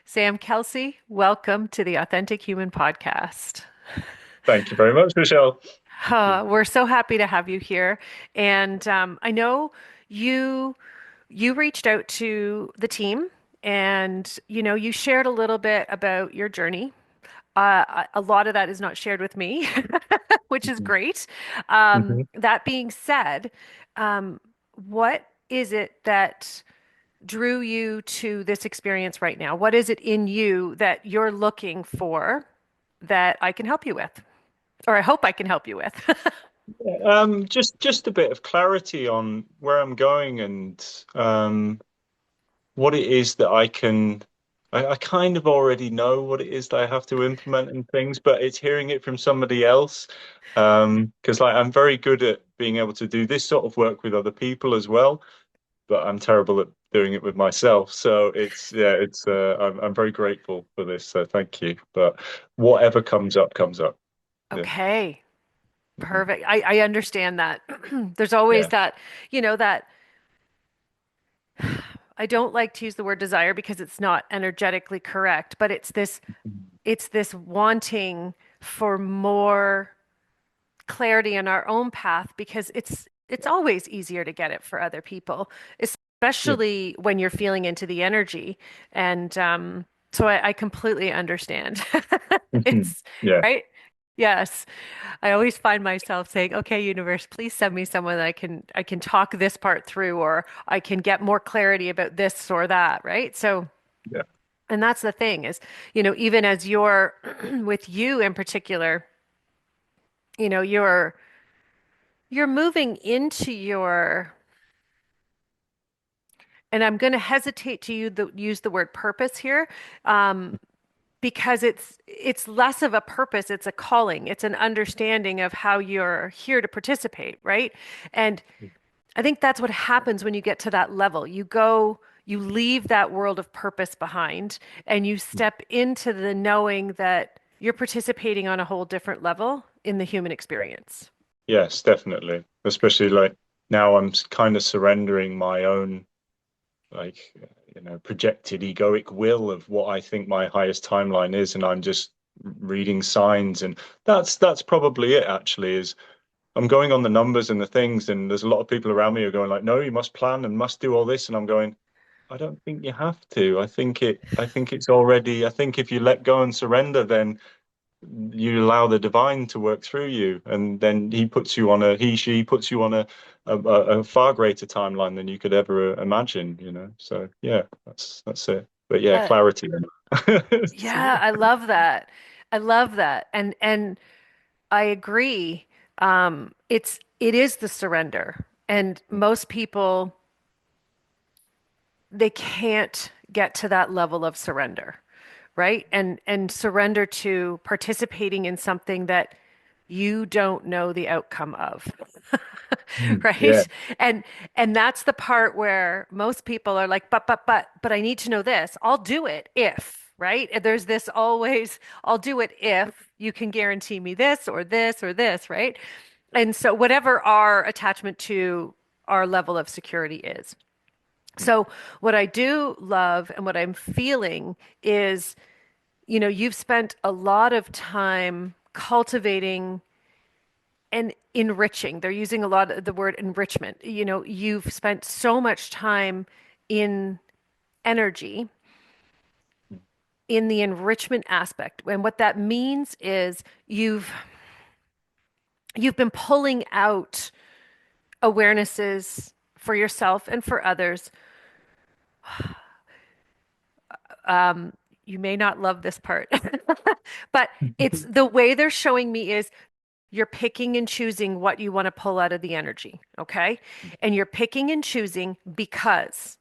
Sam Kelsey, welcome to the Authentic Human Podcast. Thank you very much, Michelle. We're so happy to have you here. And I know you you reached out to the team and you shared a little bit about your journey. A lot of that is not shared with me, which is great. Mhm. That being said, um, what is it that drew you to this experience right now? What is it in you that you're looking for that I can help you with? Or I hope I can help you with. Just a bit of clarity on where I'm going and what it is that I can. I kind of already know what it is that I have to implement and things, but it's hearing it from somebody else. Because like I'm very good at being able to do this sort of work with other people as well, but I'm terrible at doing it with myself. So I'm very grateful for this. So thank you. But whatever comes up, comes up. Yeah. Okay, Mhm. perfect. I understand that. There's always Yeah. that, that I don't like to use the word desire because it's not energetically correct, but it's this wanting for more clarity in our own path because it's always easier to get it for other people, Yeah. especially when you're feeling into the energy. And so I completely understand. Mhm. It's Yeah. right. Yes. I always find myself saying, "Okay, universe, please send me someone that I can talk this part through or I can get more clarity about this or that," right? So, Yeah. and that's the thing is, even as you're with you in particular, you're moving into your, and I'm going to hesitate to use the word purpose here, um, because it's less of a purpose, it's a calling, it's an understanding of how you're here to participate, right? And I think that's what happens when you get to that level. You leave that world of purpose behind, and you step into the knowing that you're participating on a whole different level in the human experience. Yes, definitely. Especially like now kind of surrendering my own like projected egoic will of what I think my highest timeline is, and I'm just reading signs, and that's probably it actually is I'm going on the numbers and the things, and there's a lot of people around me who are going like, no, you must plan and must do all this, and I'm going, I don't think you have to. I think if you let go and surrender, then you allow the divine to work through you, and then she puts you on a far greater timeline than you could ever imagine, So yeah, that's it. But yeah, Uh, clarity. yeah, I love that. I love that. And I agree. It is the surrender. And most people, they can't get to that level of surrender, right? And surrender to participating in something that you don't know the outcome of. Yeah. Right? And and that's the part where most people are like, but I need to know this. I'll do it if, right? And there's this always, I'll do it if you can guarantee me this or this or this, right? And so whatever our attachment to our level of security is. So what I do love and what I'm feeling is, you've spent a lot of time cultivating and enriching. They're using a lot of the word enrichment. You've spent so much time in energy in the enrichment aspect. And what that means is you've been pulling out awarenesses for yourself and for others. You may not love this part, but it's the way they're showing me is you're picking and choosing what you want to pull out of the energy, okay? And you're picking and choosing because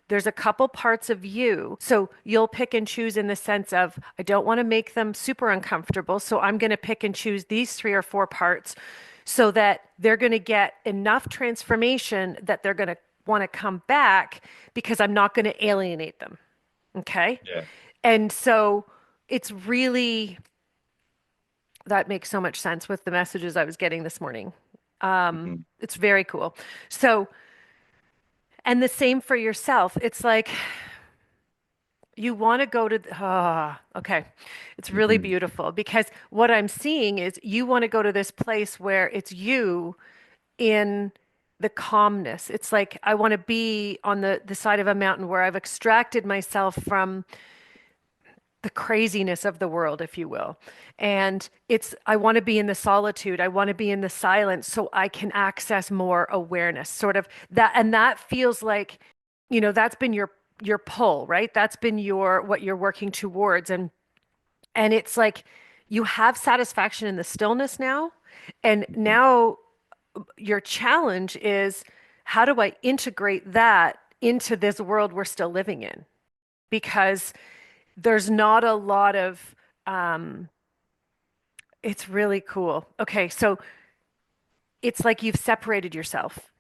there's a couple parts of you. So you'll pick and choose in the sense of, I don't want to make them super uncomfortable. So I'm going to pick and choose these three or four parts so that they're going to get enough transformation that they're going to want to come back because I'm not going to alienate them. Okay. Yeah. And so it's really, that makes so much sense with the messages I was getting this morning. Mhm. It's very cool. So, and the same for yourself. It's like You want to go to, okay. It's really Hmm. beautiful because what I'm seeing is you want to go to this place where it's you in the calmness. It's like I want to be on the side of a mountain where I've extracted myself from the craziness of the world, if you will. And I want to be in the solitude. I want to be in the silence so I can access more awareness, sort of that. And that feels like, that's been your pull, right? That's been what you're working towards. And it's like you have satisfaction in the stillness now. And Hmm. now your challenge is how do I integrate that into this world we're still living in? Because there's not a lot of, um, it's really cool. Okay, so it's like you've separated yourself,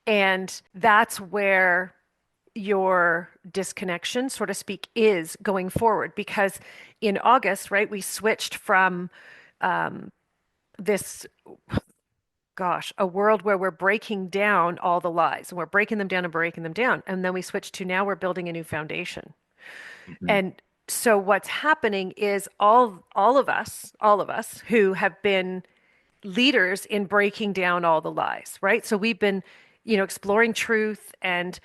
and that's where your disconnection, so to speak, is going forward. Because in August, right, we switched from this, gosh, a world where we're breaking down all the lies and we're breaking them down and breaking them down. And then we switched to now we're building a new foundation. Hmm. And so what's happening is all of us who have been leaders in breaking down all the lies, right? So we've been, exploring truth and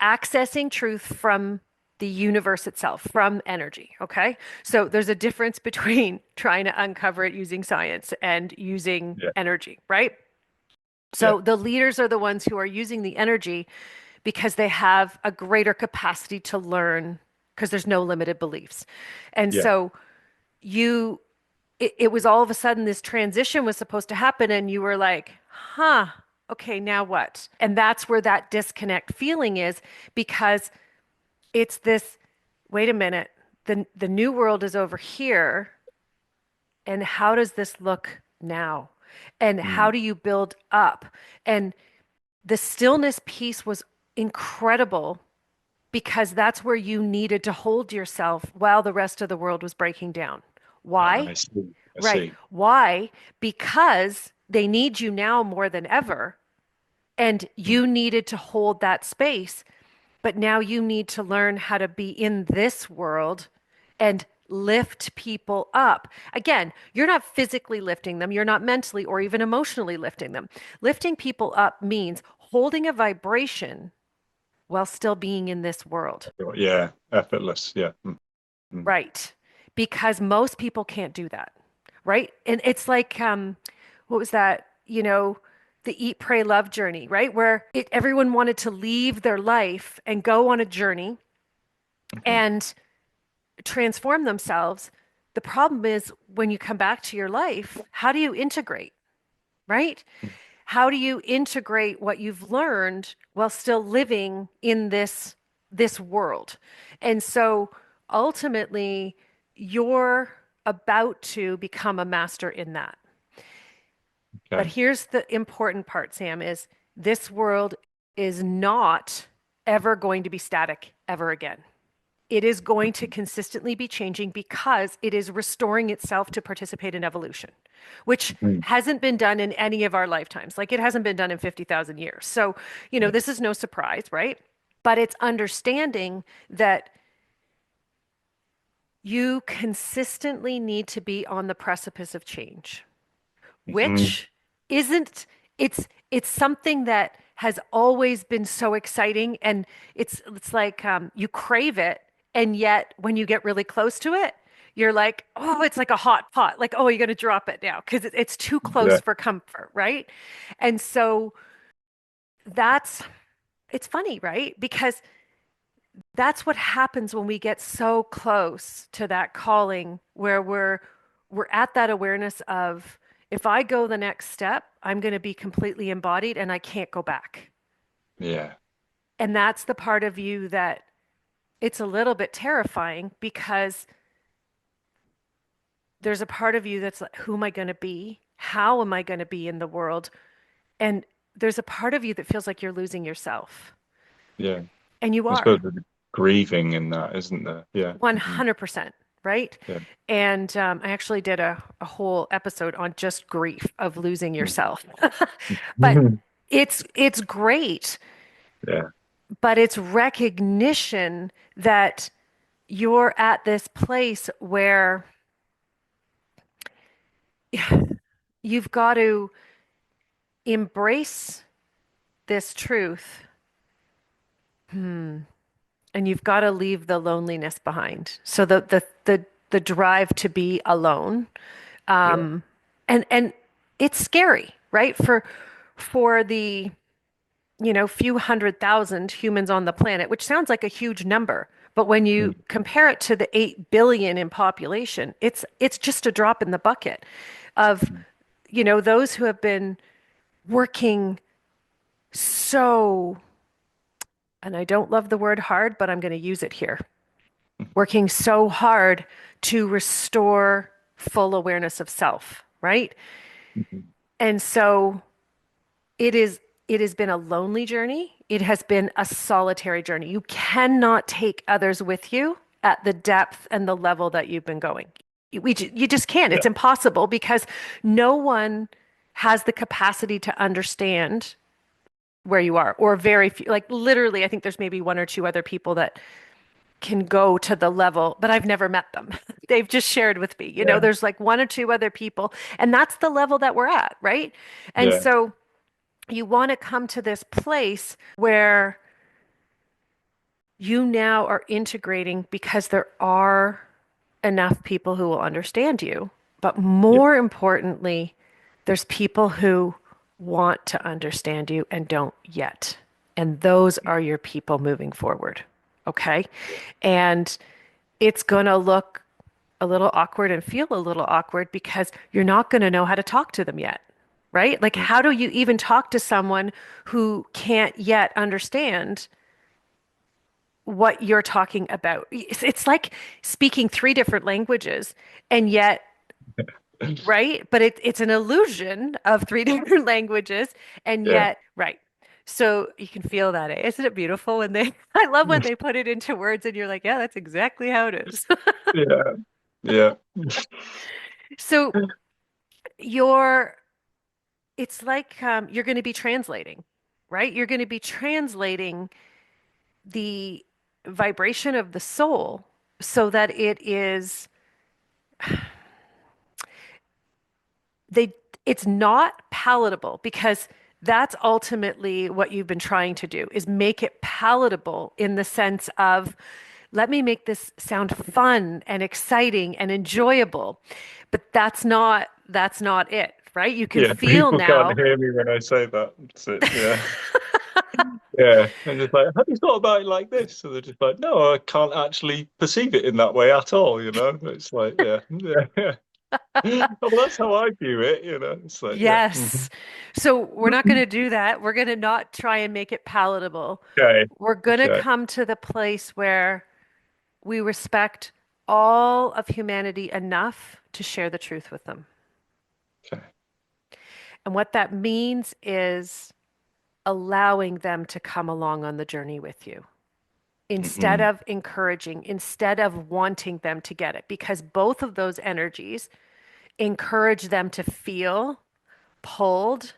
accessing truth from the universe itself, from energy, okay? So there's a difference between trying to uncover it using science and using Yeah. energy, right? Yeah. So the leaders are the ones who are using the energy because they have a greater capacity to learn because there's no limited beliefs. And Yeah. so you it was all of a sudden this transition was supposed to happen and you were like, "Huh, okay, now what?" And that's where that disconnect feeling is because it's this, wait a minute, the new world is over here and how does this look now? And how Mm. do you build up? And the stillness piece was incredible because that's where you needed to hold yourself while the rest of the world was breaking down. Why? I see. I Right. see. Why? Because they need you now more than ever. And Mm. you needed to hold that space. But now you need to learn how to be in this world and lift people up. Again, you're not physically lifting them, you're not mentally or even emotionally lifting them. Lifting people up means holding a vibration while still being in this world. Yeah. Effortless. Yeah. Mm. Mm. Right. Because most people can't do that. Right. And it's like, what was that? The eat, pray, love journey, right? Where everyone wanted to leave their life and go on a journey Mhm. and transform themselves. The problem is when you come back to your life, how do you integrate, right? How do you integrate what you've learned while still living in this world? And so ultimately, you're about to become a master in that. But Okay. here's the important part, Sam, is this world is not ever going to be static ever again. It is going to Mhm. consistently be changing because it is restoring itself to participate in evolution, which Mhm. hasn't been done in any of our lifetimes. Like it hasn't been done in 50,000 years. So, Yeah. this is no surprise, right? But it's understanding that you consistently need to be on the precipice of change, Mhm. which isn't, it's something that has always been so exciting and it's like you crave it and yet when you get really close to it you're like, oh, it's like a hot pot, like, oh, you're going to drop it now because it's too close Yeah. for comfort, right? And so that's, it's funny, right? Because that's what happens when we get so close to that calling where we're at that awareness of if I go the next step, I'm going to be completely embodied and I can't go back. Yeah. And that's the part of you that it's a little bit terrifying because there's a part of you that's like, who am I going to be? How am I going to be in the world? And there's a part of you that feels like you're losing yourself. Yeah. And you I are. suppose the grieving in that, isn't there? Yeah. Hmm. 100%, right? Yeah. And I actually did a whole episode on just grief of losing yourself. But Mhm. it's great, Yeah. but it's recognition that you're at this place where you've got to embrace this truth and you've got to leave the loneliness behind. So the drive to be alone. Yeah. And it's scary, right? For the, few 100,000 humans on the planet, which sounds like a huge number. But when you Mm. compare it to the 8 billion in population, it's just a drop in the bucket of, those who have been working so, and I don't love the word hard, but I'm going to use it here, working so hard to restore full awareness of self, right? Mhm. And so it is it has been a lonely journey. It has been a solitary journey. You cannot take others with you at the depth and the level that you've been going. You just can't. Yeah. It's impossible because no one has the capacity to understand where you are, or very few, like literally, I think there's maybe one or two other people that can go to the level, but I've never met them. They've just shared with me. Yeah. There's like one or two other people, and that's the level that we're at, right? And Yeah. so you want to come to this place where you now are integrating because there are enough people who will understand you. But Yeah. more importantly, there's people who want to understand you and don't yet. And those are your people moving forward. Okay. And it's going to look a little awkward and feel a little awkward because you're not going to know how to talk to them yet, right? Like, Mm. how do you even talk to someone who can't yet understand what you're talking about? It's like speaking three different languages and yet, right? But it's an illusion of three different languages and Yeah. yet, right. So you can feel that, eh? Isn't it beautiful when I love when they put it into words and you're like, yeah, that's exactly how it is. Yeah. Yeah. So you're it's like you're going to be translating, right? You're going to be translating the vibration of the soul so that they it's not palatable because that's ultimately what you've been trying to do is make it palatable in the sense of let me make this sound fun and exciting and enjoyable. But that's not it, right? You can Yeah. feel People can't now. hear me when I say that. That's it. Yeah. Yeah. And just like, have you thought about it like this? So they're just like, no, I can't actually perceive it in that way at all, you know? It's like, yeah. Yeah. Yeah. Well, that's how I view it, you know. It's like, yeah. Yes. So we're not going to do that. We're going to not try and make it palatable. Okay. We're going to Okay. come to the place where we respect all of humanity enough to share the truth with them. Okay. And what that means is allowing them to come along on the journey with you instead Mm-mm. of encouraging, instead of wanting them to get it, because both of those energies encourage them to feel pulled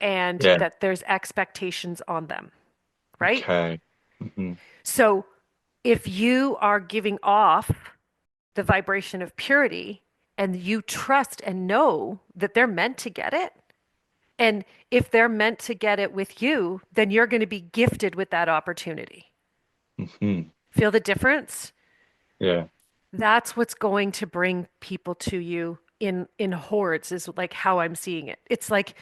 and Yeah. that there's expectations on them, right? Okay. Hmm. So if you are giving off the vibration of purity and you trust and know that they're meant to get it, and if they're meant to get it with you, then you're going to be gifted with that opportunity. Hmm. Feel the difference? Yeah. That's what's going to bring people to you in hordes is like how I'm seeing it. It's like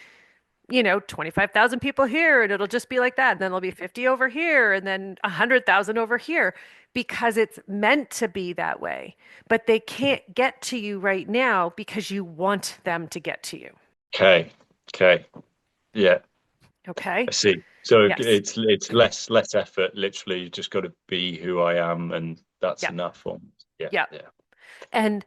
25,000 people here, and it'll just be like that. And then there'll be 50 over here, and then 100,000 over here, because it's meant to be that way. But they can't get to you right now because you want them to get to you. Okay. Okay. Yeah. Okay? I see. So Yes. it's less effort. Literally, you just got to be who I am, and that's Yeah. enough. Almost. Yeah. Yeah. Yeah. And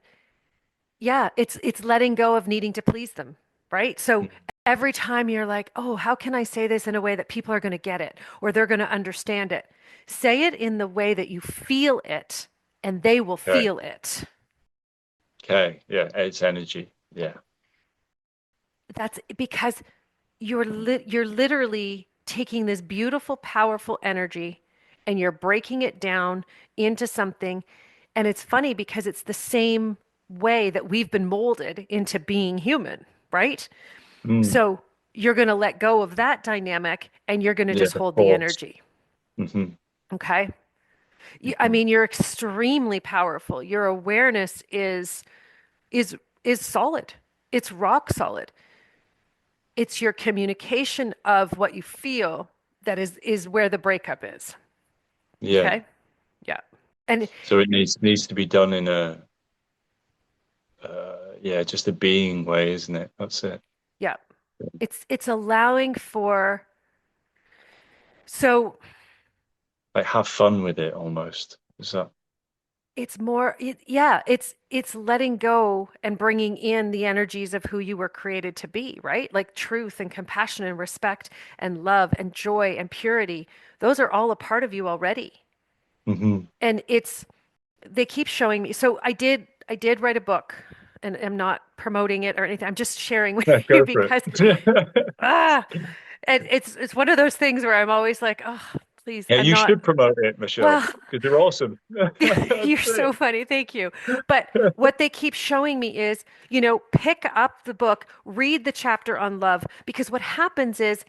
yeah, it's letting go of needing to please them, right? So Mhm. every time you're like, "Oh, how can I say this in a way that people are going to get it or they're going to understand it?" Say it in the way that you feel it and they will Okay. feel it. Okay. Yeah. It's energy. Yeah. That's because you're literally taking this beautiful, powerful energy and you're breaking it down into something. And it's funny because it's the same way that we've been molded into being human, right? Mm. So you're going to let go of that dynamic and you're going to Yeah, just the hold the thoughts. energy. Hmm. Okay. I Hmm. mean, you're extremely powerful. Your awareness is is solid. It's rock solid. It's your communication of what you feel that is where the breakup is. Yeah. Okay? Yeah. And So it needs to be done in a yeah, just a being way, isn't it? That's it. yeah, it's allowing for so Like have fun with it almost. Is that? it's more yeah, it's letting go and bringing in the energies of who you were created to be, right? Like truth and compassion and respect and love and joy and purity. Those are all a part of you already. Hmm. And it's they keep showing me. So I did write a book and I'm not promoting it or anything. I'm just sharing with Yeah, you go for because it. ah and it's one of those things where I'm always like, oh, please, Yeah, I'm you not should promote it, Michelle, well, because you're awesome. That's you're so it. funny. Thank you. But what they keep showing me is, pick up the book, read the chapter on love, because what happens is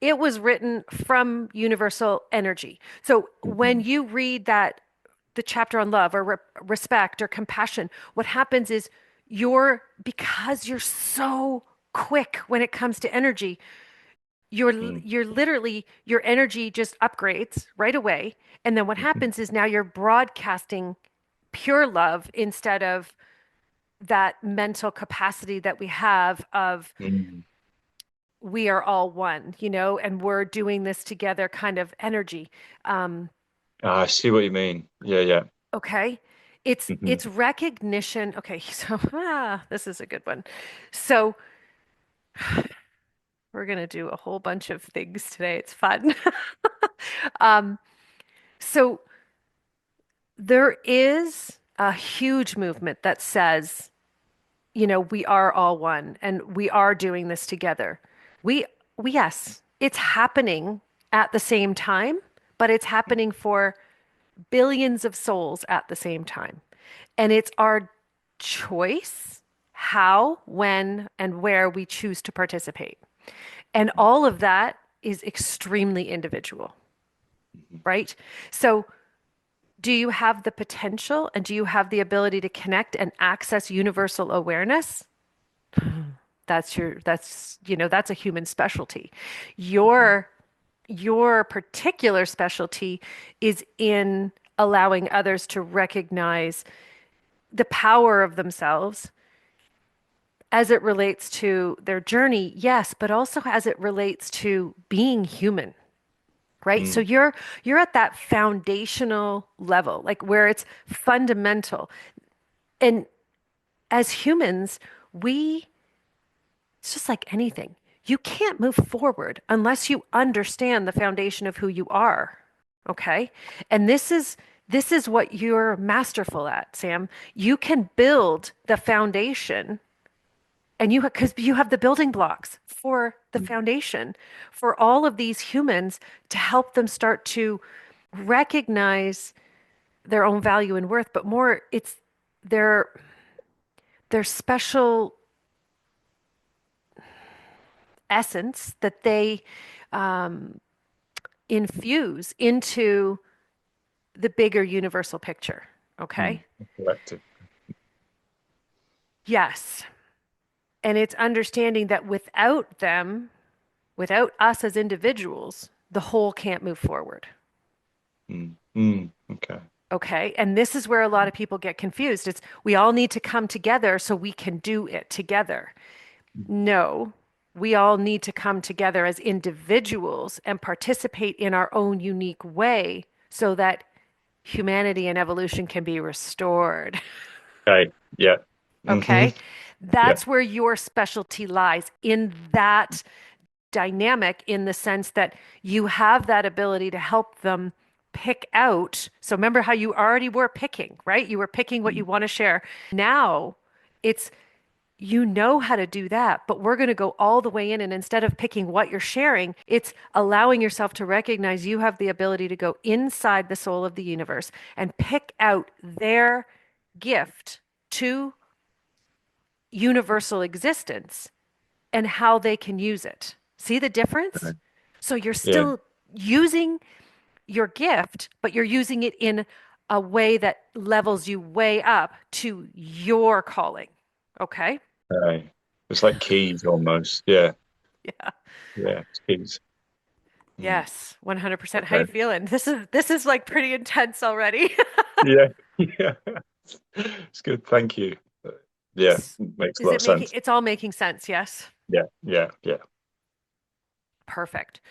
it was written from universal energy. So when Hmm. you read the chapter on love or respect or compassion, what happens is because you're so quick when it comes to energy, you're literally your energy just upgrades right away. And then what Hmm. happens is now you're broadcasting pure love instead of that mental capacity that we have of Hmm. we are all one, and we're doing this together kind of energy. Um, Ah, I see what you mean. Yeah, yeah. Okay. It's Hmm. it's recognition. Okay, so this is a good one. So we're gonna do a whole bunch of things today. It's fun. Um, so there is a huge movement that says, we are all one and we are doing this together. We, yes, it's happening at the same time, but it's happening for billions of souls at the same time. And it's our choice how, when, and where we choose to participate. And all of that is extremely individual, right? So, do you have the potential and do you have the ability to connect and access universal awareness? That's a human specialty. Your your particular specialty is in allowing others to recognize the power of themselves as it relates to their journey, yes, but also as it relates to being human, right? So Mm. you're at that foundational level, like where it's fundamental. And as humans, we it's just like anything. You can't move forward unless you understand the foundation of who you are. Okay? And this is what you're masterful at, Sam. You can build the foundation and because you have the building blocks for the Mm. foundation for all of these humans to help them start to recognize their own value and worth, but more it's their their special essence that they infuse into the bigger universal picture. Mm. Okay? Collective. Yes. And it's understanding that without them, without us as individuals, the whole can't move forward. Mm. Mm. Okay. Okay. And this is where a lot of people get confused. It's we all need to come together so we can do it together. No, we all need to come together as individuals and participate in our own unique way so that humanity and evolution can be restored. Okay. Yeah. Hmm. Okay. Yeah. That's where your specialty lies in that dynamic, in the sense that you have that ability to help them pick out. So remember how you already were picking, right? You were picking what you Mm. want to share. Now it's you know how to do that, but we're going to go all the way in. And instead of picking what you're sharing, it's allowing yourself to recognize you have the ability to go inside the soul of the universe and pick out their gift to universal existence and how they can use it. See the difference? Okay. So you're Yeah. still using your gift, but you're using it in a way that levels you way up to your calling. Okay? Okay. It's like keys almost. Yeah. Yeah. Yeah. It's keys. Mm. Yes, 100%. How you Okay. feeling? This is like pretty intense already. Yeah. Yeah. It's good. Thank you. Yeah. Makes a Is lot it of making sense. it's all making sense, yes? Yeah. Yeah. Yeah. Perfect.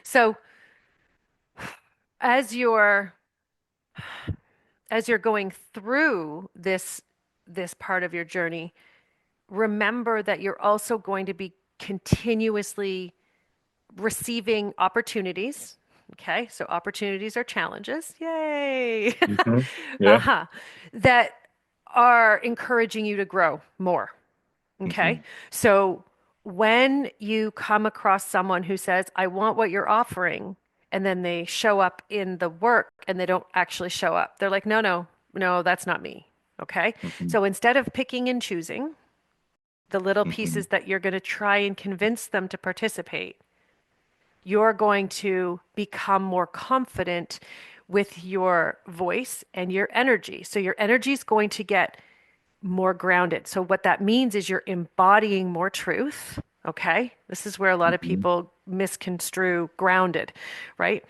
So, as you're as you're going through this part of your journey, remember that you're also going to be continuously receiving opportunities. Okay, so opportunities are challenges. Yay. Hmm. Yeah. Uh-huh. That are encouraging you to grow more. Okay. Hmm. So when you come across someone who says, I want what you're offering, and then they show up in the work and they don't actually show up, they're like, no, no, no, that's not me. Okay. Hmm. So instead of picking and choosing the little Hmm. pieces that you're going to try and convince them to participate, you're going to become more confident with your voice and your energy. So your energy is going to get more grounded. So what that means is you're embodying more truth. Okay. This is where a lot of Hmm. people misconstrue grounded, right?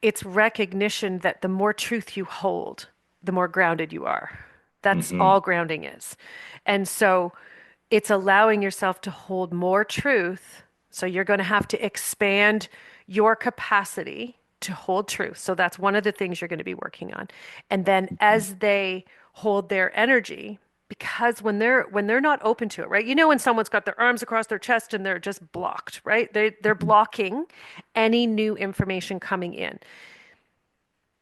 It's recognition that the more truth you hold, the more grounded you are. That's Hmm. all grounding is. And so it's allowing yourself to hold more truth. So you're going to have to expand your capacity to hold truth. So that's one of the things you're going to be working on. And then as they hold their energy, because when they're not open to it, right? You know when someone's got their arms across their chest and they're just blocked, right? They're blocking any new information coming in.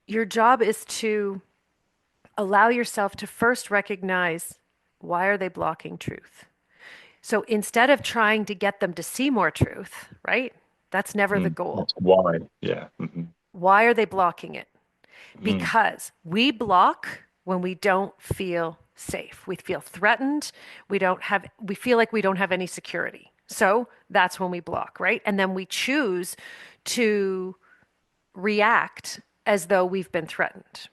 Your job is to allow yourself to first recognize why are they blocking truth? So instead of trying to get them to see more truth, right? That's never the Mm. goal. That's why. Yeah. Hmm. Why are they blocking it? Mm. Because we block when we don't feel safe. We feel threatened. We feel like we don't have any security. So that's when we block, right? And then we choose to react as though we've been threatened.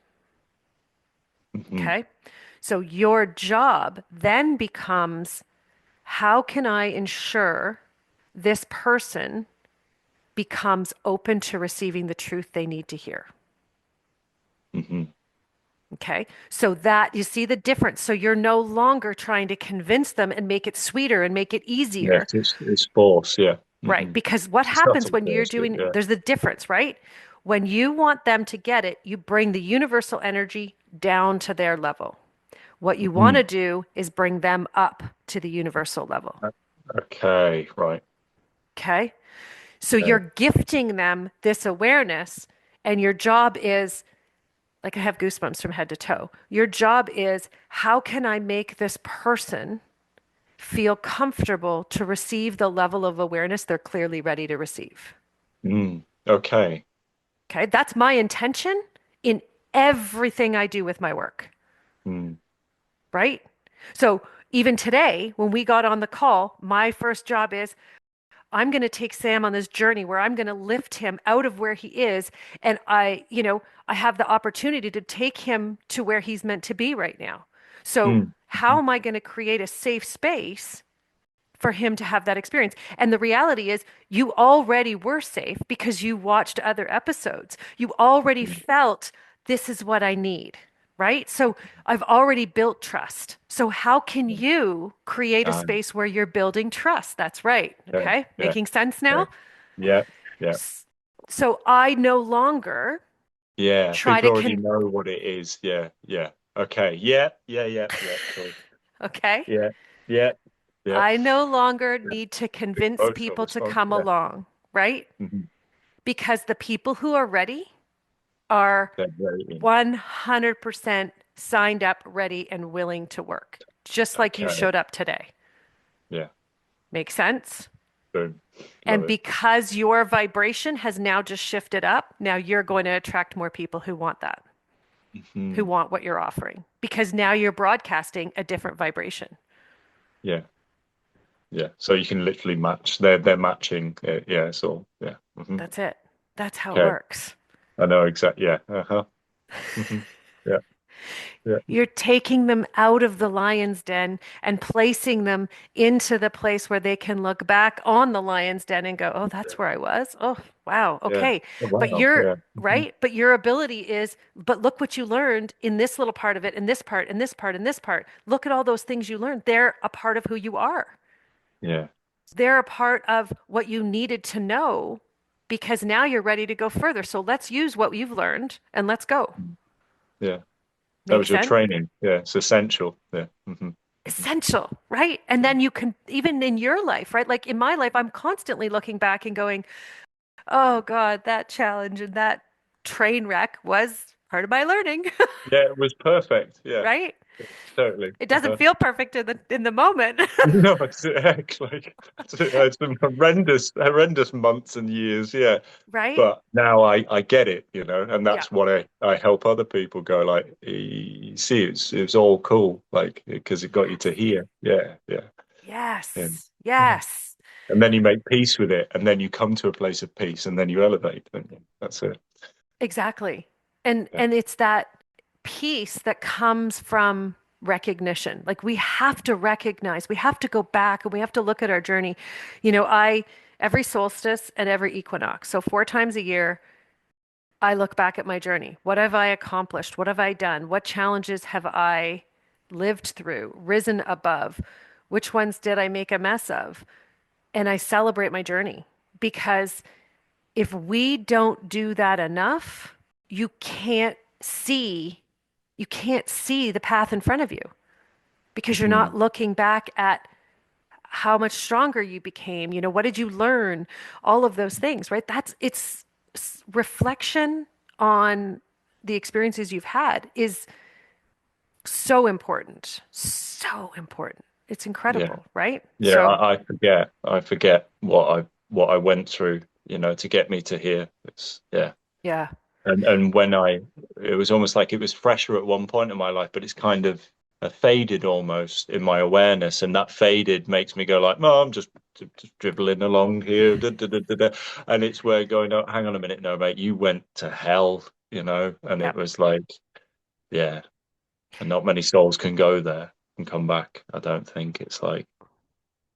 Hmm. Okay. So your job then becomes how can I ensure this person becomes open to receiving the truth they need to hear? Hmm. Okay. So that you see the difference. So you're no longer trying to convince them and make it sweeter and make it Yes, easier. it's force. Yeah. Right. Hmm. Because what It's happens subtle when you're force, but doing, yeah. there's the difference, right? When you want them to get it, you bring the universal energy down to their level. What you want Hmm. to do is bring them up to the universal level. Okay. Right. Okay. So Okay. you're gifting them this awareness, and your job is like I have goosebumps from head to toe. Your job is how can I make this person feel comfortable to receive the level of awareness they're clearly ready to receive? Mm. Okay. Okay, that's my intention in everything I do with my work, Mm. right? So even today, when we got on the call, my first job is I'm going to take Sam on this journey where I'm going to lift him out of where he is. And I have the opportunity to take him to where he's meant to be right now. So, Mm. how am I going to create a safe space for him to have that experience? And the reality is, you already were safe because you watched other episodes. You already Mhm. felt this is what I need, right? So I've already built trust. So how can you create a Ah, space where you're building trust? That's right. okay. Okay. Yeah. Making sense now? Okay. Yeah. Yeah. So I no longer Yeah. try People to already know what it is. Yeah. Yeah. Okay. Yeah. Yeah. Yeah. Yeah. Cool. okay. Yeah. Yeah. Yeah. I no longer Yeah. need to Big convince emotional people to response. come Yeah. along, right? Hmm. Because the people who are ready are They're very in. 100% signed up, ready, and willing to work, just like you Okay. showed up today. Yeah. Make sense? Boom. Love And it. because your vibration has now just shifted up, now you're going to attract more people who want that, who Hmm. want what you're offering, because now you're broadcasting a different vibration. Yeah. Yeah. So you can literally match. They're matching. Yeah. So yeah. Hmm. That's it. That's how it Okay. works. I know exactly. Yeah. Uh-huh. Hmm. Yeah. Yeah. You're taking them out of the lion's den and placing them into the place where they can look back on the lion's den and go, oh, that's where I was. Oh, wow. Yeah. Okay. Oh, But wow. you're Yeah. Hmm. right. But your ability is, but look what you learned in this little part of it, in this part, in this part, in this part. Look at all those things you learned. They're a part of who you are. Yeah. They're a part of what you needed to know because now you're ready to go further. So let's use what you've learned and let's go. Yeah. That Make was your sense? training. Yeah. It's essential. Yeah. Hmm. Hmm. Essential, right? And Yeah. then you can, even in your life, right? Like in my life, I'm constantly looking back and going, oh God, that challenge and that train wreck was part of my learning, Yeah. It was perfect. Yeah. right? Totally. It doesn't Uh-huh. feel perfect in the moment, No, it's heck, like it's been horrendous months and years, yeah. right? But now I get it, and Yeah. that's what I help other people go like, you see, it's all cool, like because it got you to Yes. here, yeah, yeah, yeah. Yes. Yeah. Yes. And then you make peace with it, and then you come to a place of peace, and then you elevate, and that's it. Exactly. And Yeah. and it's that peace that comes from recognition. Like we have to recognize, we have to go back and we have to look at our journey. I every solstice and every equinox, so 4 times a year, I look back at my journey. What have I accomplished? What have I done? What challenges have I lived through, risen above? Which ones did I make a mess of? And I celebrate my journey because if we don't do that enough, you can't see you can't see the path in front of you because you're not Mhm. looking back at how much stronger you became. What did you learn? All of those things, right? It's reflection on the experiences you've had is so important. So important. It's Yeah, incredible, right? yeah. So, I forget what I went through, to get me to here. It's yeah. yeah. And it was almost like it was fresher at one point in my life, but it's kind of faded almost in my awareness, and that faded makes me go like, no, I'm just dribbling along here, da, da, da, da, da. And it's where going, oh, hang on a minute, no, mate, you went to hell, and Yeah. it was like, yeah, and not many souls can go there and come back. I don't think it's like,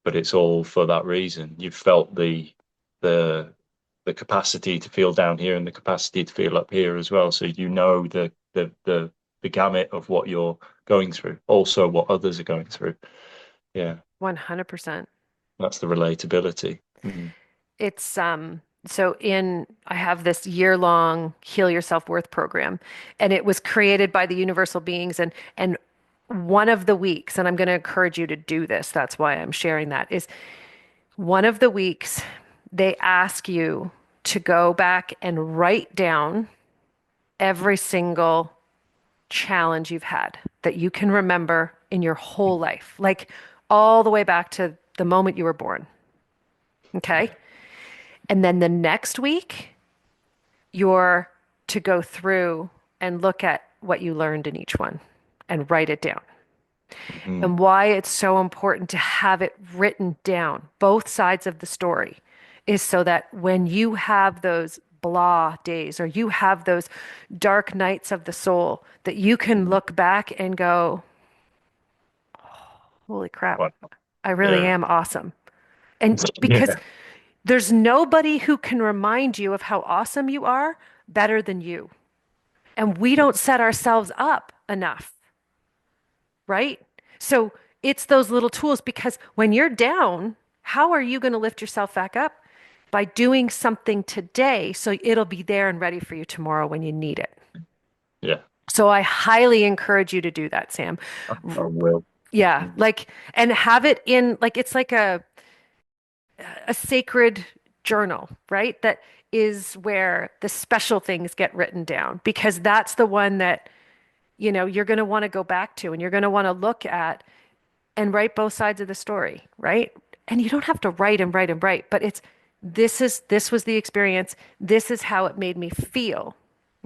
but it's all for that reason. You've felt the the capacity to feel down here and the capacity to feel up here as well. So the gamut of what you're going through, also what others are going through. Yeah, 100%. that's the relatability. Mm. It's so in I have this year-long Heal Your Self-Worth program, and it was created by the universal beings, and one of the weeks, and I'm going to encourage you to do this, that's why I'm sharing that, is one of the weeks they ask you to go back and write down every single challenge you've had that you can remember in your whole life, like all the way back to the moment you were born. Okay. Yeah. And then the next week, you're to go through and look at what you learned in each one and write it down. Mhm. And why it's so important to have it written down, both sides of the story, is so that when you have those blah days or you have those dark nights of the soul, that you can Mhm. look back and go, holy crap, What? I really Yeah. am awesome. And because Yeah. there's nobody who can remind you of how awesome you are better than you. And we don't set ourselves up enough, right? So it's those little tools because when you're down, how are you going to lift yourself back up? By doing something today so it'll be there and ready for you tomorrow when you need it. Yeah. So I highly encourage you to do that, Sam. I will. Yeah, Mhm. like and have it in like it's like a sacred journal, right? That is where the special things get written down because that's the one that you're going to want to go back to and you're going to want to look at and write both sides of the story, right? And you don't have to write and write and write, but it's this was the experience. This is how it made me feel.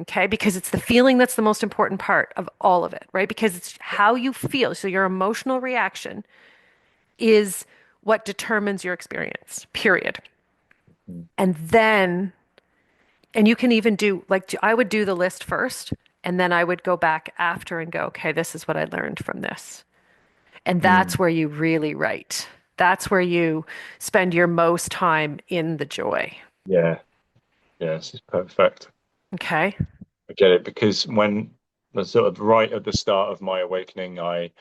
Okay? Because it's the feeling that's the most important part of all of it, right? Because it's how you feel. So your emotional reaction is what determines your experience, period. Mm. And then, and you can even do, like, I would do the list first, and then I would go back after and go, okay, this is what I learned from this. And Mm. that's where you really write. That's where you spend your most time in the joy. Yeah, yeah, this is perfect. Okay. I get it because when the sort of right at the start of my awakening, I'd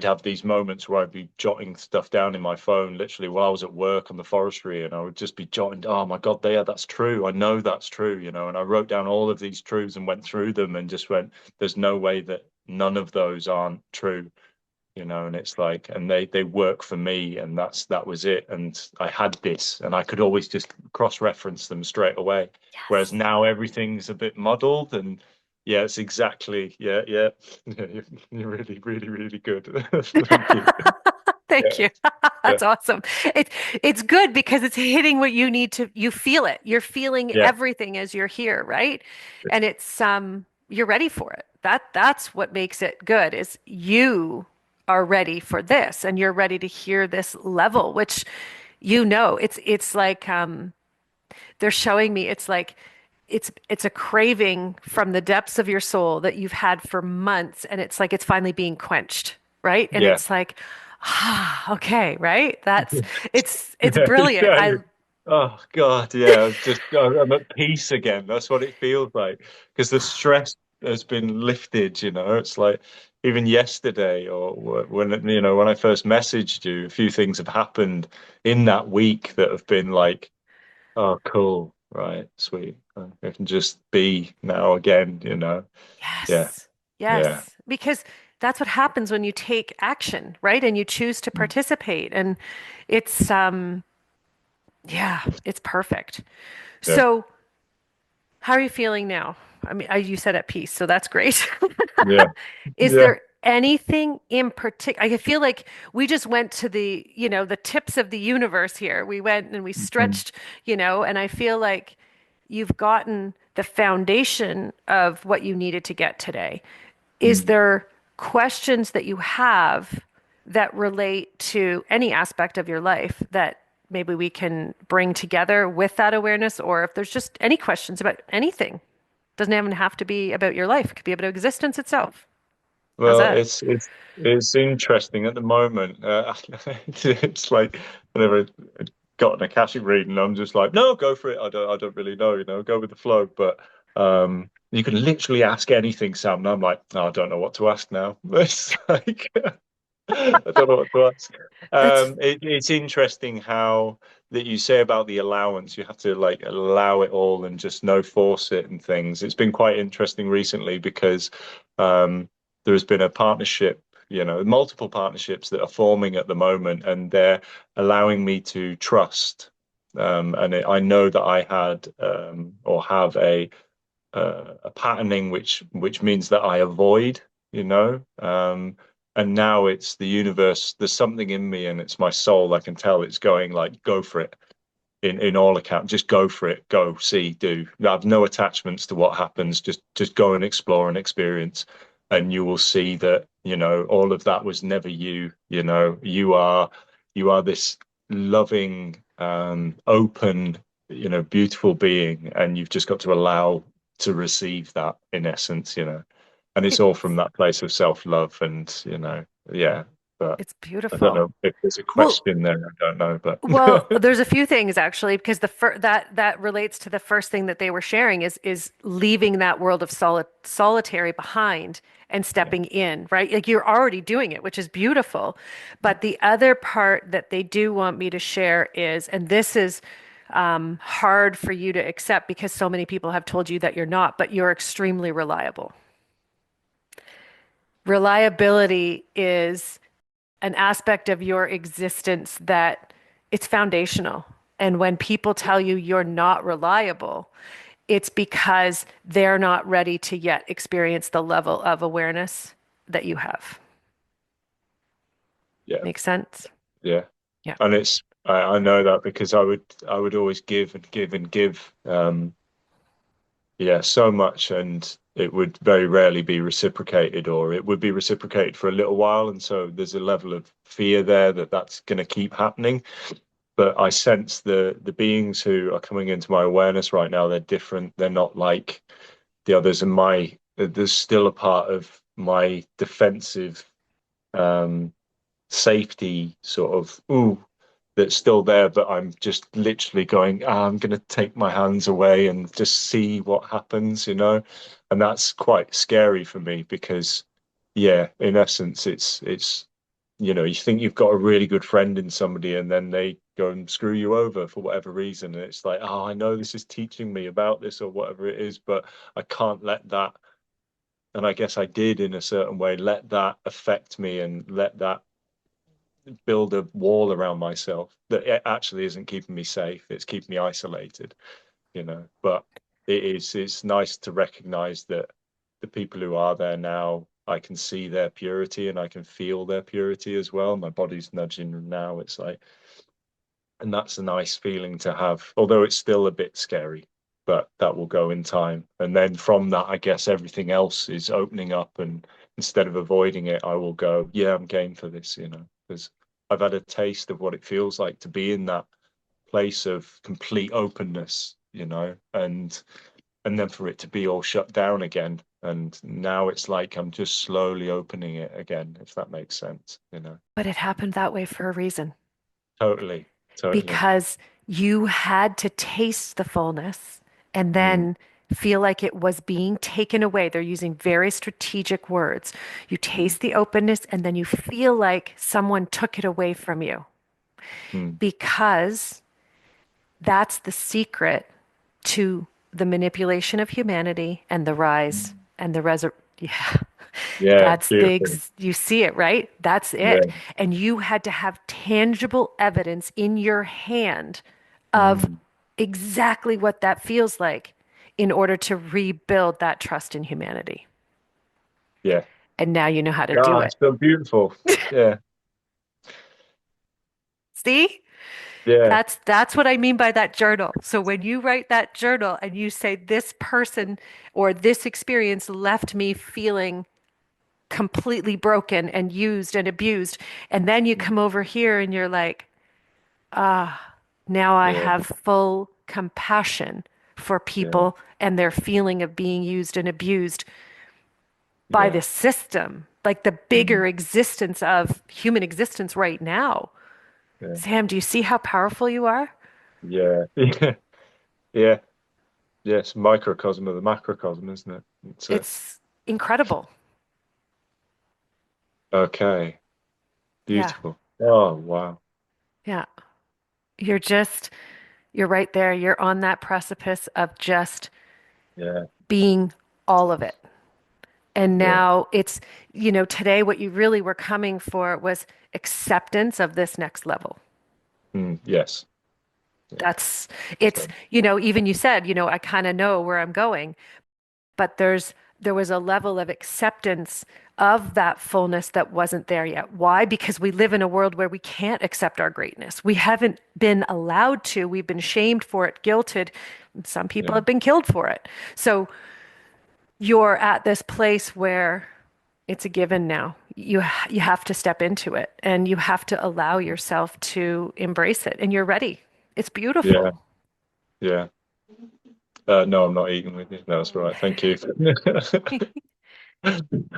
have these moments where I'd be jotting stuff down in my phone, literally while I was at work on the forestry, and I would just be jotting, oh my God, there, that's true. I know that's true, and I wrote down all of these truths and went through them and just went, there's no way that none of those aren't true, and it's like, and they work for me, and that was it. And I had this, and I could always just cross-reference them straight away. Whereas Yes. now everything's a bit muddled, and yeah, it's exactly, yeah, yeah. Yeah, you're really, really, really good. Thank you. Thank Yeah, you. yeah, That's awesome. It's it's good because it's hitting what you need to, you feel it. You're feeling yeah, everything as you're here, right? And it's you're ready for it. That's what makes it good is you are ready for this and you're ready to hear this level, which it's like they're showing me it's like it's a craving from the depths of your soul that you've had for months and it's like it's finally being quenched, right? And yeah. it's like ah okay, right? That's it's Yeah, brilliant. yeah. I Oh God, yeah. Just I'm at peace again. That's what it feels like because the stress has been lifted. It's like even yesterday or when I first messaged you, a few things have happened in that week that have been like, oh, cool, right, sweet. I can just be now again. Yeah, yes. yeah, Yes. Because that's what happens when you take action, right? And you choose to mm, participate and it's yeah, it's perfect. yeah, So how are you feeling now? I mean, you said at peace, so that's great. yeah, Is yeah. there anything in particular? I feel like we just went to the tips of the universe here. We went and we Mm, stretched, and I feel like you've gotten the foundation of what you needed to get today. Is mm. there questions that you have that relate to any aspect of your life that maybe we can bring together with that awareness? Or if there's just any questions about anything, doesn't even have to be about your life, it could be about existence itself. How's Well, that? it's interesting at the moment. It's like whenever I've gotten a Akashic reading, I'm just like, no, go for it. I don't really know, go with the flow. But you can literally ask anything, Sam. And I'm like, no, I don't know what to ask now. It's like I don't know what to ask. That's It's interesting how that you say about the allowance. You have to like allow it all and just no force it and things. It's been quite interesting recently because there has been a partnership, multiple partnerships that are forming at the moment, and they're allowing me to trust. I know that I had or have a patterning which means that I avoid, and now it's the universe. There's something in me, and it's my soul. I can tell it's going like, go for it. In all accounts, just go for it. Go see, do. I have no attachments to what happens. Just go and explore and experience, and you will see that all of that was never you. You are this loving, open, beautiful being, and you've just got to allow to receive that in essence. And it's all from it's that place of self-love and yeah. But it's I don't beautiful. know if there's a Well, question there. I don't know, but well, there's a few things actually, because that relates to the first thing that they were sharing is leaving that world of solitary behind and yeah. stepping in, right? Like you're already doing it, which is beautiful. But the other part that they do want me to share is, and this is hard for you to accept because so many people have told you that you're not, but you're extremely reliable. Reliability is an aspect of your existence that it's foundational. And when people tell you you're not reliable, it's because they're not ready to yet experience the level of awareness that you have. Yeah, Makes sense. yeah. Yeah. And I know that because I would always give and give and give. Yeah, so much, and it would very rarely be reciprocated, or it would be reciprocated for a little while, and so there's a level of fear there that that's going to keep happening. But I sense the beings who are coming into my awareness right now, they're different. They're not like the others, and my there's still a part of my defensive um safety sort of ooh that's still there, but I'm just literally going, I'm going to take my hands away and just see what happens, and that's quite scary for me because, yeah, in essence, it's you think you've got a really good friend in somebody, and then they go and screw you over for whatever reason, and it's like, oh, I know this is teaching me about this or whatever it is, but I can't let that. And I guess I did in a certain way let that affect me and let that build a wall around myself that it actually isn't keeping me safe. It's keeping me isolated. But it's nice to recognize that the people who are there now, I can see their purity and I can feel their purity as well. My body's nudging now. It's like, and that's a nice feeling to have, although it's still a bit scary, but that will go in time. And then from that, I guess everything else is opening up. And instead of avoiding it, I will go, yeah, I'm game for this, because I've had a taste of what it feels like to be in that place of complete openness, and then for it to be all shut down again. And now it's like I'm just slowly opening it again, if that makes sense. But it happened that way for a reason Totally, totally. because you had to taste the fullness and Mm, then feel like it was being taken away. They're using very strategic words. You mm, taste the openness and then you feel like someone took it away from you mm, because that's the secret to the manipulation of humanity and the rise mm. and the resurrection. Yeah, Yeah, that's beautiful. you see it, right? That's it. Yeah. And you had to have tangible evidence in your hand of Mm, exactly what that feels like in order to rebuild that trust in humanity. yeah. And now you know how to do Ah, it. it's so beautiful. Yeah, See? yeah, That's what I mean by that journal. So when you write that journal and you say this person or this experience left me feeling completely broken and used and abused, and then you mm, come over here and you're like, now I yeah, have full compassion for yeah, people and their feeling of being used and abused by yeah. the system, like the Mm, bigger existence of human existence right now. yeah, Sam, do you see how powerful you are? yeah, yeah, yeah. Yes, microcosm of the macrocosm, isn't it? It's It's incredible. okay. Yeah. Beautiful. Oh, wow. Yeah. You're just, you're right there. You're on that precipice of just Yeah, being all of it. And yeah. now it's, today what you really were coming for was acceptance of this next level. Yes. Yeah. That's, it's, So, even you said, I kind of know where I'm going, but there was a level of acceptance of that fullness that wasn't there yet. Why? Because we live in a world where we can't accept our greatness. We haven't been allowed to. We've been shamed for it, guilted. Some people yeah, have been killed for it. So you're at this place where it's a given now. You have to step into it and you have to allow yourself to embrace it and you're ready. It's yeah, beautiful. yeah. No, I'm not eating with you. No, that's all right. Thank you.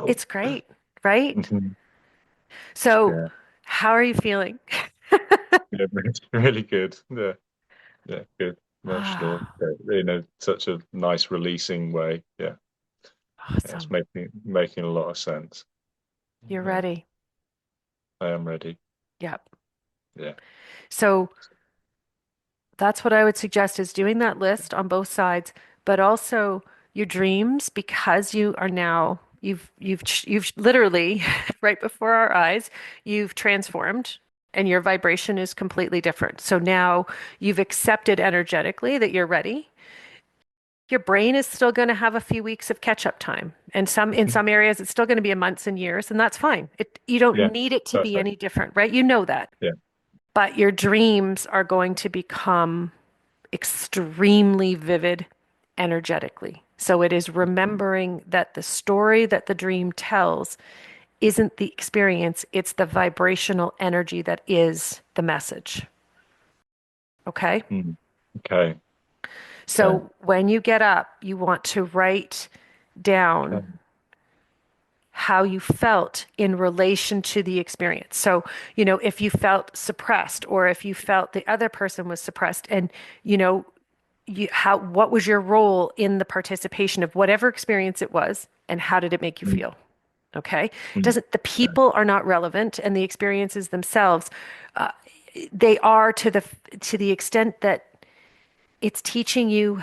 It's great, right? Mhm. So, Yeah, how are you feeling? yeah, it's really good. Yeah, yeah, good. Emotional, Ah, in such a nice releasing way. Yeah, yeah, it's awesome. making a lot of sense. You're Yeah, ready. I am ready. Yep. Yeah, So that's what I would suggest is doing that list on both sides, but also your dreams because you are now you've literally right before our eyes, you've transformed and your vibration is completely different. So now you've accepted energetically that you're ready. Your brain is still going to have a few weeks of catch-up time. And in Mhm. some areas it's still going to be a months and years, and that's fine. You don't Yeah, need it to be perfect. any different, right? You know that. Yeah. But your dreams are going to become extremely vivid energetically. So it is remembering that the story that the dream tells isn't the experience, it's the vibrational energy that is the message. Okay? Mm. Okay. Okay. So when you get up, you want to write down Okay. how you felt in relation to the experience. So, if you felt suppressed or if you felt the other person was suppressed and, you know, what was your role in the participation of whatever experience it was and how did it make you Mm. feel? Okay. Mm. Doesn't the Okay. people are not relevant and the experiences themselves, uh, they are to the extent that it's teaching you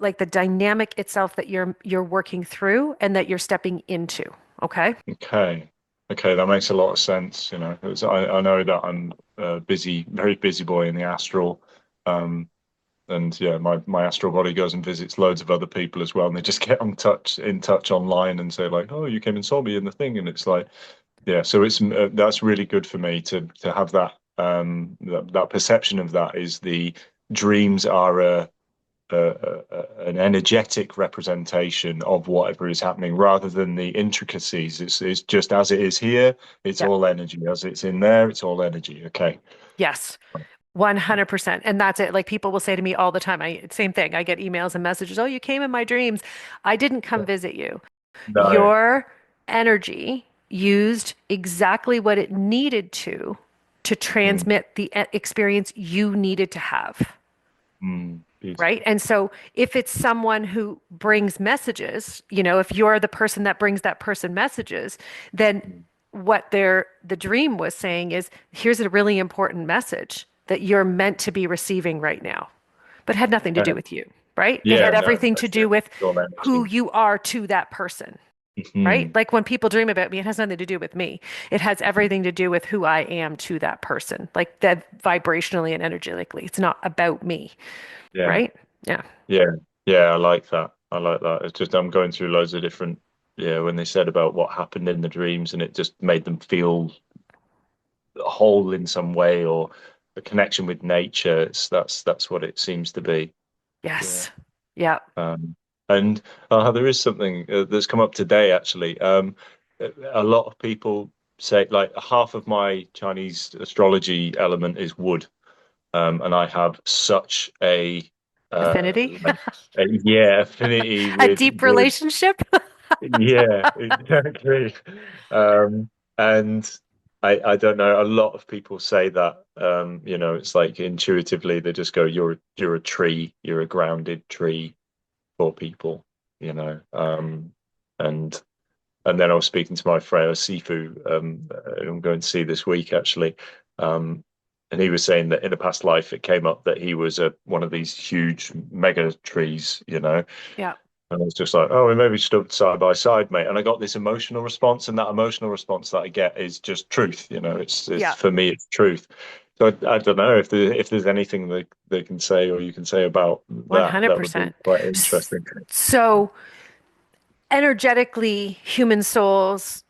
like the dynamic itself that you're working through and that you're stepping into. Okay. Okay. Okay, that makes a lot of sense. 'Cause I know that I'm a busy, very busy boy in the astral. Um, and yeah, my astral body goes and visits loads of other people as well, and they just get in touch online and say like, "Oh, you came and saw me in the thing," and it's like, yeah. So it's that's really good for me to have that that perception of that is the dreams are an energetic representation of whatever is happening rather than the intricacies. It's just as it is here, it's Yeah. all energy. As it's in there, it's all energy. Okay. Yes. 100%. And that's it. Like people will say to me all the time, same thing. I get emails and messages. Oh, you came in my dreams. I didn't come visit you. No. Your energy used exactly what it needed to Mm, transmit the experience you needed to have. Right. beautiful. And so if it's someone who brings messages, if you're the person that brings that person messages, then Mm, the dream was saying is here's a really important message that you're meant to be receiving right now, but it had nothing to do okay. with you, right? It Yeah, had no, everything to that's it. do with It's all who energy. you are to that person, right? Hmm. Like when people dream about me, it has nothing to do with me. It has everything to do with who I am to that person, like that vibrationally and energetically. It's not about me, Yeah, right? Yeah. yeah, yeah. I like that. I like that. It's just I'm going through loads of different. Yeah, when they said about what happened in the dreams, and it just made them feel whole in some way or a connection with nature. That's what it seems to be. Yeah. Yes. Yeah. Um, and there is something that's come up today actually. A lot of people say like half of my Chinese astrology element is wood, and I have such Affinity. like yeah affinity A with deep relationship. yeah, exactly. Um, and I don't know, a lot of people say that it's like intuitively they just go, you're a tree, you're a grounded tree for people, you know. And and then I was speaking to my friend Sifu, who I'm going to see this week actually. Um, and he was saying that in a past life it came up that he was a one of these huge mega trees, you know. Yeah. And I was just like, oh, we maybe stood side by side, mate. And I got this emotional response, and that emotional response that I get is just truth. It's Yeah. for me, it's truth. So I don't know if there's anything that they can say or you can say about that. That would be 100%. quite interesting. So energetically, human souls,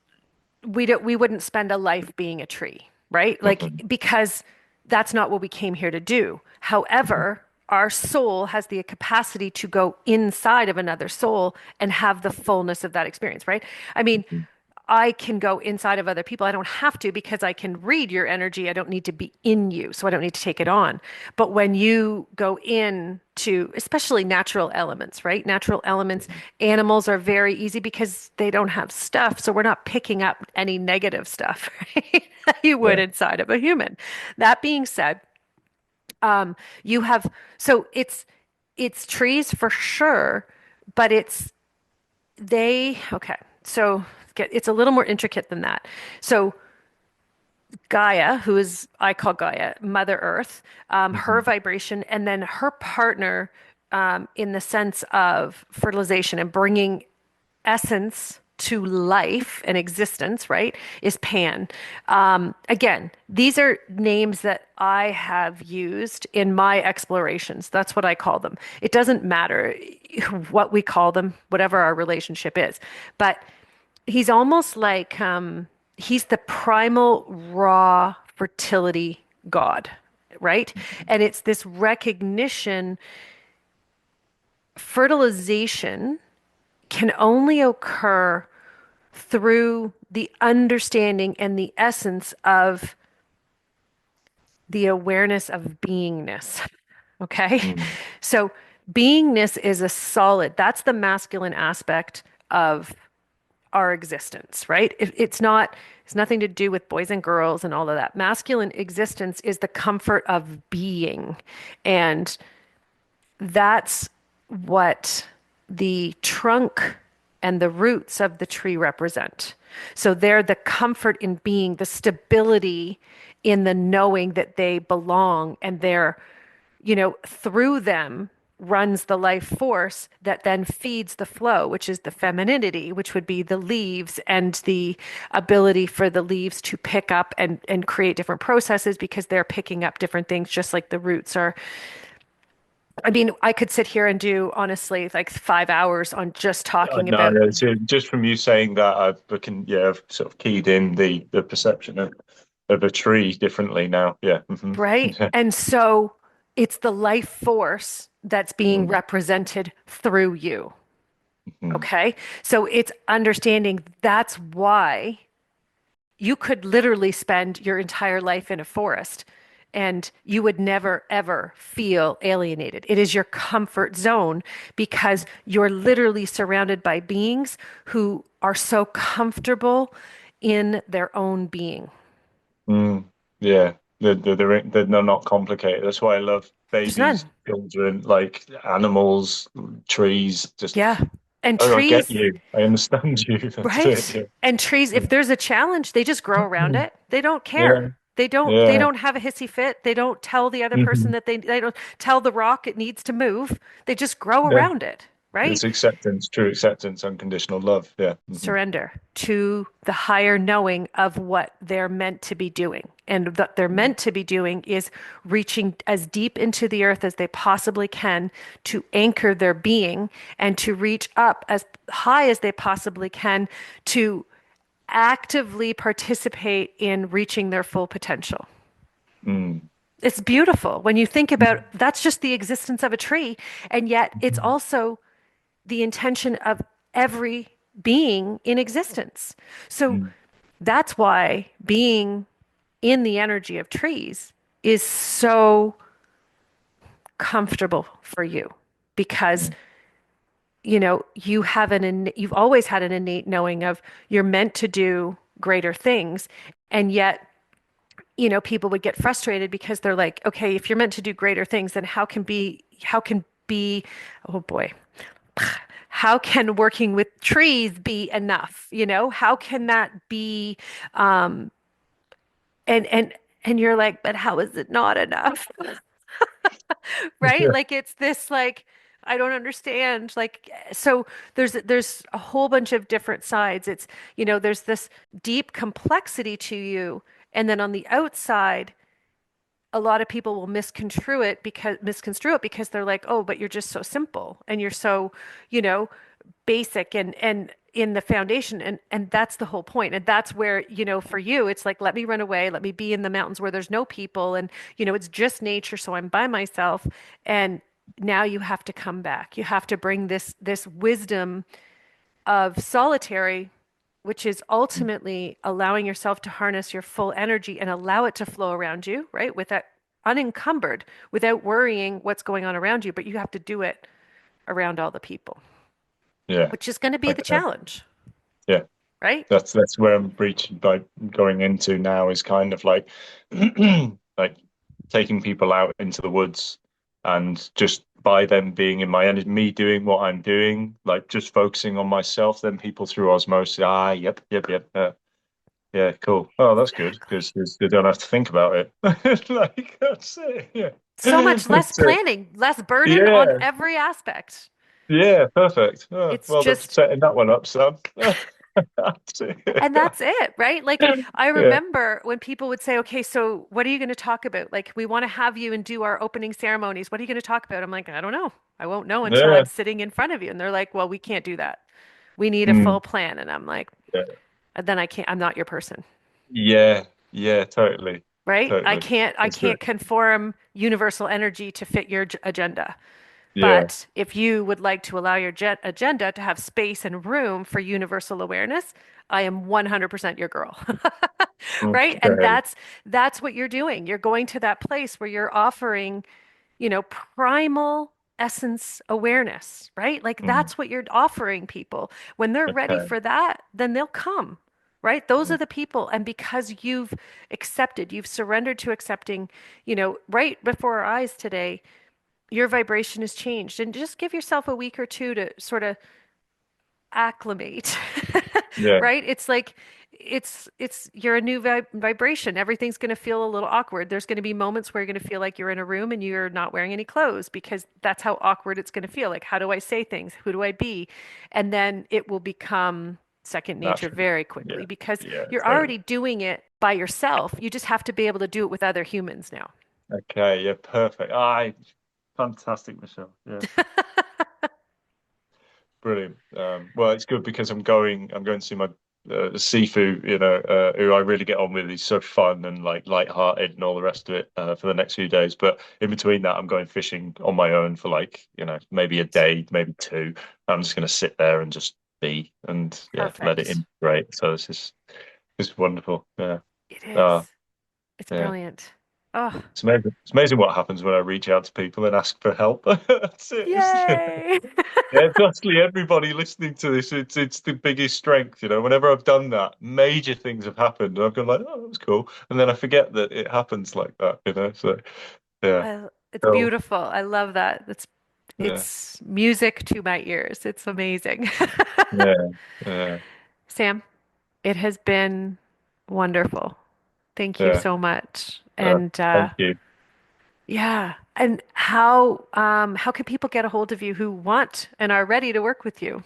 we wouldn't spend a life being a tree, right? Like Mhm. because that's not what we came here to do. However, our soul has the capacity to go inside of another soul and have the fullness of that experience, right? I mean, Mhm. I can go inside of other people. I don't have to because I can read your energy. I don't need to be in you, so I don't need to take it on. But when you go in to, especially natural elements, right? Natural elements, animals are very easy because they don't have stuff. So we're not picking up any negative stuff, right? That you would Yeah. inside of a human. That being said, you have, so it's trees for sure, but okay. So it's a little more intricate than that. So Gaia, who is I call Gaia Mother Earth, her Mhm. vibration, and then her partner in the sense of fertilization and bringing essence. to life and existence, right, is Pan. Again, these are names that I have used in my explorations. That's what I call them. It doesn't matter what we call them, whatever our relationship is. But he's almost like he's the primal, raw fertility god, right? And it's this recognition, fertilization can only occur through the understanding and the essence of the awareness of beingness. Okay. Mm. So beingness is a solid, that's the masculine aspect of our existence, right? It's nothing to do with boys and girls and all of that. Masculine existence is the comfort of being. And that's what the trunk and the roots of the tree represent. So they're the comfort in being, the stability in the knowing that they belong, and they're, through them runs the life force that then feeds the flow, which is the femininity, which would be the leaves and the ability for the leaves to pick up and create different processes because they're picking up different things, just like the roots are. I mean, I could sit here and do honestly like 5 hours on just talking No, about, no, so just from you saying that, I've sort of keyed in the perception of a tree differently now. Yeah. right? Yeah. And so it's the life force that's being Mm, represented through you. mm, Okay. So it's understanding that's why you could literally spend your entire life in a forest and you would never ever feel alienated. It is your comfort zone because you're literally surrounded by beings who are so comfortable in their own being. mm. Yeah. They're not complicated. That's why I love There's babies, none. children, like animals, trees. Just, Yeah. And oh, I get trees, you. I understand you. That's it. right? And trees, if there's a challenge, they just grow around Yeah. it. They don't Yeah. care. They Yeah. don't have a hissy fit. They don't tell the other person Mhm. that they don't tell the rock it needs to move. They just grow Yeah. around it, right? It's acceptance, true acceptance, unconditional love. Yeah. Surrender to the higher knowing of what they're meant to be doing. And what they're meant to be doing is reaching as deep into the earth as they possibly can to anchor their being and to reach up as high as they possibly can to actively participate in reaching their full potential. Mm. It's beautiful when you think about that's just the existence of a tree, and yet it's also the intention of every being in existence. So Mm. that's why being in the energy of trees is so comfortable for you because Mm. you've always had an innate knowing of you're meant to do greater things, and yet people would get frustrated because they're like, okay, if you're meant to do greater things, then how can be, oh boy, how can working with trees be enough? How can that be, and and and you're like, but how is it not enough? Right? Yeah. Like it's this like I don't understand. Like so there's a whole bunch of different sides. It's there's this deep complexity to you, and then on the outside a lot of people will misconstrue it because they're like, oh, but you're just so simple and you're so, you know, basic and in the foundation, and that's the whole point. And that's where, for you, it's like, let me run away, let me be in the mountains where there's no people, and it's just nature, so I'm by myself. And now you have to come back. You have to bring this wisdom of solitary, which is ultimately allowing yourself to harness your full energy and allow it to flow around you, right? Without unencumbered, without worrying what's going on around you, but you have to do it around all the people, Yeah. which is going to be the Okay. challenge, Yeah. right? That's where I'm reaching by going into now is kind of like like taking people out into the woods and just by them being in my energy, me doing what I'm doing, like just focusing on myself, then people through osmosis, yep, yep, yep. Yeah, cool. Oh, that's good because they don't have to think about it. Like that's it. Yeah. So much less That's it. planning, less burden on Yeah. every aspect. Yeah, perfect. Oh, It's well done for just setting that one up, Sam. That's And it. that's it, right? Like I Yeah. remember when people would say, "Okay, so what are you going to talk about? Like we want to have you and do our opening ceremonies. What are you going to talk about?" I'm like, "I don't know. I won't know until I'm Yeah. sitting in front of you." And they're like, "Well, we can't do that. We need a Mm. full plan." And I'm like, Yeah. "Then I can't. I'm not your person." Yeah. Yeah. Totally. Right? I Totally. can't I That's it. can't conform universal energy to fit your agenda. Yeah. But if you would like to allow your jet agenda to have space and room for universal awareness, I am 100% your girl. Right? And Okay. that's what you're doing. You're going to that place where you're offering, primal essence awareness, right? Like Mm. that's what you're offering people. When they're ready Okay. for that, then they'll come. Right? Those are Mm. the people. And because you've surrendered to accepting, right before our eyes today, your vibration has changed. And just give yourself a week or two to sort of acclimate. Yeah. Right? It's like it's you're a new vibration. Everything's going to feel a little awkward. There's going to be moments where you're going to feel like you're in a room and you're not wearing any clothes because that's how awkward it's going to feel. Like, how do I say things? Who do I be? And then it will become second nature Naturally. very Yeah. quickly because Yeah. you're Totally. already doing it by yourself. You just have to be able to do it with other humans now. Okay. Yeah. Perfect. Fantastic, Michelle. Yeah. Brilliant. Well, it's good because I'm going to see my Sifu, who I really get on with. He's so fun and like light-hearted and all the rest of it for the next few days. But in between that, I'm going fishing on my own for like, maybe a day, maybe two. I'm just going to sit there and just be and yeah, let it Perfect. integrate. So this is wonderful. Yeah. It Uh, is. It's yeah. brilliant. Oh, It's amazing. It's amazing what happens when I reach out to people and ask for help. That's it. yay. Yeah, trustly everybody listening to this, it's the biggest strength. Whenever I've done that, major things have happened, and I've gone like, oh, that was cool, and then I forget that it happens like that. So yeah, It's so beautiful. I love that. yeah, It's music to my ears. It's amazing. yeah, yeah, Sam, it has been wonderful. Thank you yeah. so much. And Thank you. yeah, and how can people get a hold of you who want and are ready to work with you?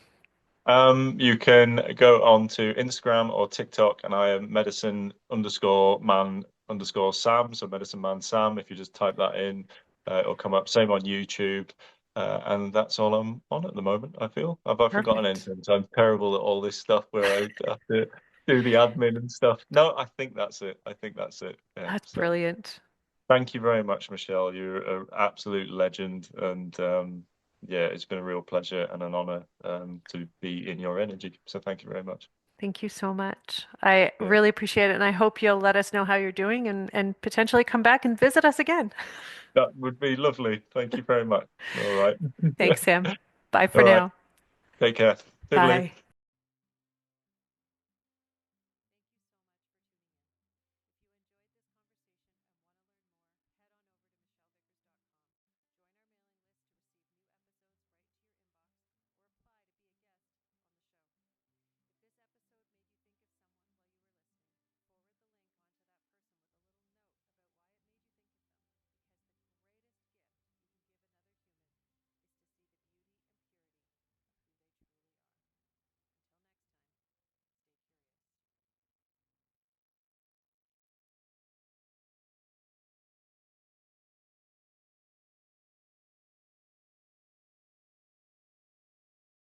You can go on to Instagram or TikTok, and I am medicine underscore man underscore Sam. So medicine man Sam. If you just type that in, it'll come up. Same on YouTube. And that's all I'm on at the moment, I feel. Have I forgotten Perfect. anything? So I'm terrible at all this stuff where I have to do the admin and stuff. No, I think that's it. I think that's it. Yeah. That's So brilliant. thank you very much, Michelle. You're an absolute legend. And yeah, it's been a real pleasure and an honor to be in your energy. So thank you very much. Thank you so much. I Yeah, really appreciate it, and I hope you'll let us know how you're doing and potentially come back and visit us again. that would be lovely. Thank you very much. All right. Thanks, Sam. Bye for All right. now. Take care. Fiddly. Bye.